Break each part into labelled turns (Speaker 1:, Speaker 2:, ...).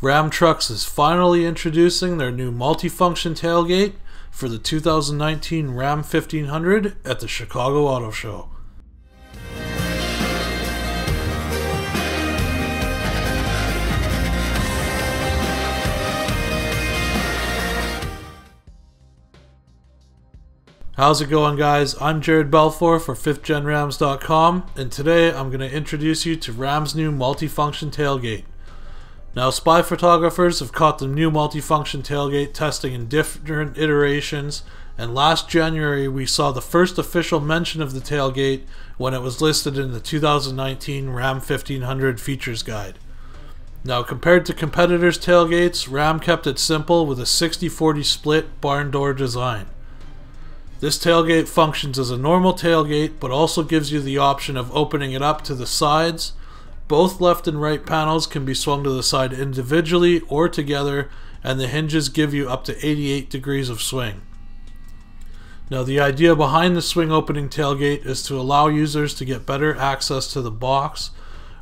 Speaker 1: Ram Trucks is finally introducing their new multifunction tailgate for the 2019 Ram 1500 at the Chicago Auto Show. How's it going, guys? I'm Jared Belfour for 5thGenRams.com, and today I'm going to introduce you to Ram's new multifunction tailgate. Now, spy photographers have caught the new multifunction tailgate testing in different iterations, and last January we saw the first official mention of the tailgate when it was listed in the 2019 Ram 1500 Features Guide. Now, compared to competitors' tailgates, Ram kept it simple with a 60-40 split barn door design. This tailgate functions as a normal tailgate, but also gives you the option of opening it up to the sides. Both left and right panels can be swung to the side individually or together, and the hinges give you up to 88 degrees of swing. Now, the idea behind the swing opening tailgate is to allow users to get better access to the box.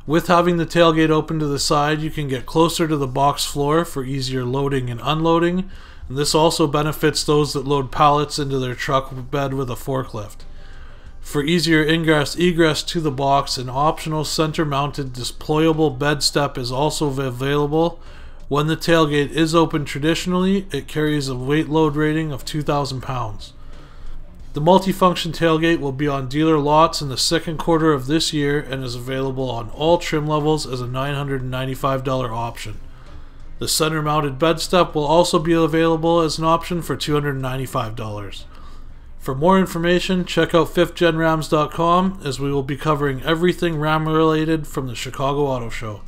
Speaker 1: With having the tailgate open to the side, you can get closer to the box floor for easier loading and unloading, and this also benefits those that load pallets into their truck bed with a forklift. For easier ingress-egress to the box, an optional center-mounted deployable bed step is also available. When the tailgate is open traditionally, it carries a weight load rating of 2,000 pounds. The multifunction tailgate will be on dealer lots in the second quarter of this year and is available on all trim levels as a $995 option. The center-mounted bed step will also be available as an option for $295. For more information, check out 5thGenRams.com, as we will be covering everything Ram related from the Chicago Auto Show.